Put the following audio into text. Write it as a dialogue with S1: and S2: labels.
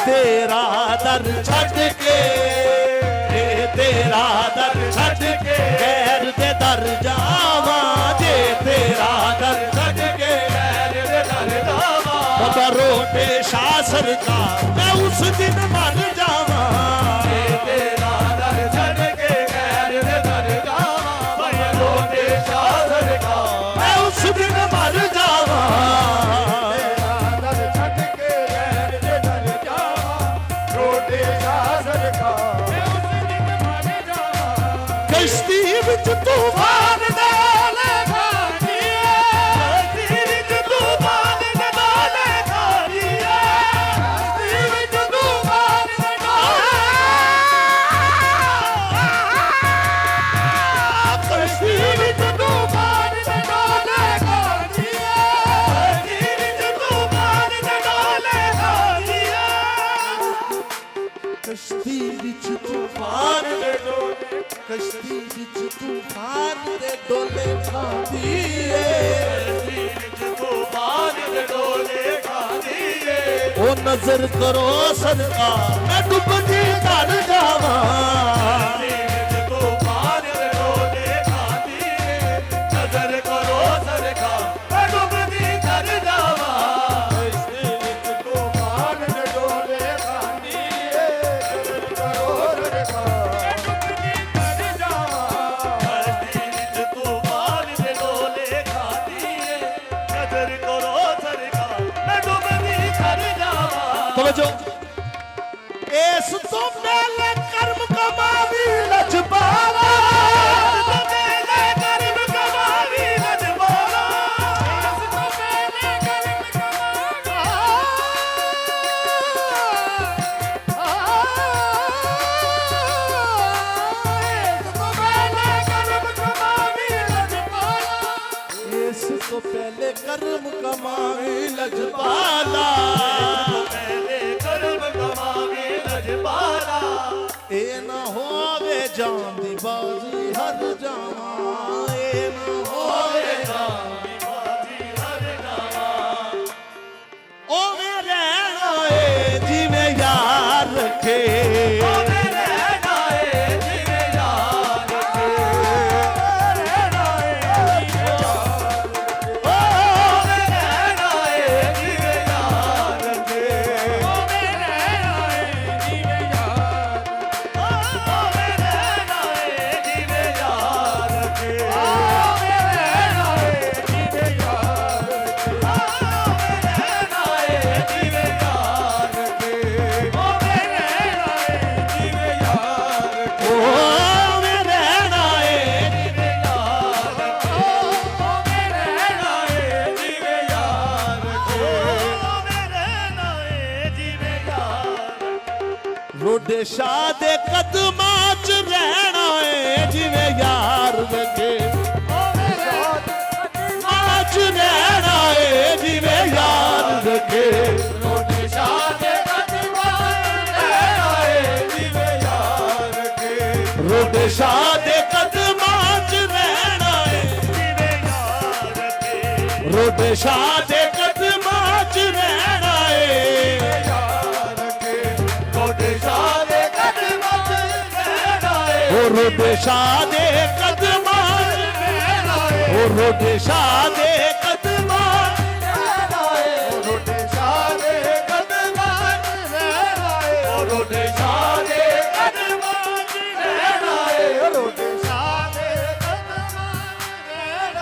S1: तेरा दर छड़ के, तेरा दर छड़ के गैर दे दर जावा, जे तेरा दर छड़ के गैर दे दर जावा। बाबा रोटे शाह सरकार मैं उस दिन मर जावा, जे तेरा दर छड़ के गैर दे दर जावा। बाबा रोटे शाह सरकार मैं उस दिन मर जावा, कश्ती विच तूफान दे डोले खानिए, कश्ती विच तूफान दे डोले खानिए, कश्ती विच तूफान दे डोले, कश्ती विच तूफान दे डोले खानिए, कश्ती विच तूफान दे डोले खानिए, कश्ती विच तूफान दे डोले, कश्ती विच तूफान दे डोले खांदी ए, कश्ती विच तूफान दे डोले खांदी ए। ओ नजर करो सरकार मैं डुबदी कर जावा, कश्ती विच तूफान दे डोले खांदी ए। नजर करो सरकार मैं डुबदी कर जावा, कश्ती विच तूफान दे डोले खांदी ए। नजर करो सरकार इस तो पहले कर्म कमावी लजपाला, कर्म कमावी लजपाला, इस तो पहले कर्म कमावी लजपाला, इस तो पहले कर्म कमावी लजपाला, ए ना होवे जान दी बाजी हर जावा, ए ना होवे जान दी बाजी हर जावा। ओ मैं रहना ए जिवें यार रखे, ओ मैं रहना ए जिवें यार रखे, रहना ए जिवें यार रखे, ओ मैं रहना ए जिवें यार रखे, ओ मैं रहना ए जिवें यार, ओ मैं रहना ए जिवें यार रखे, ओ मैं रहना ए जिवें यार रखे, ओ मैं रहना ए जिवें यार रखे, ओ मैं रहना ए जिवें यार रखे, ओ मैं रहना ए जिवें यार रखे, ओ मैं रहना ए जिवें यार रखे, ओ मैं रहना ए जिवें यार रखे। रोडे शाह दे कदमां च रहना ए जिवें यार रखे, ओ मेरे कदमां च रहना ए जिवें यार रखे, रोडे शाह दे कदमां च रहना ए जिवें यार रखे, रोडे शाह दे कदमां च रहना ए जिवें यार रखे, रोडे शाह दे कदमां च रहना ए यार रखे, रोडे शाह दे कदमां च रहना ए, ओ रोडे शाह दे कदमां च रहना ए, ओ रोडे शाह दे कदमां च रहना ए, ओ रोडे शाह दे कदमां च रहना ए, ओ रोडे शाह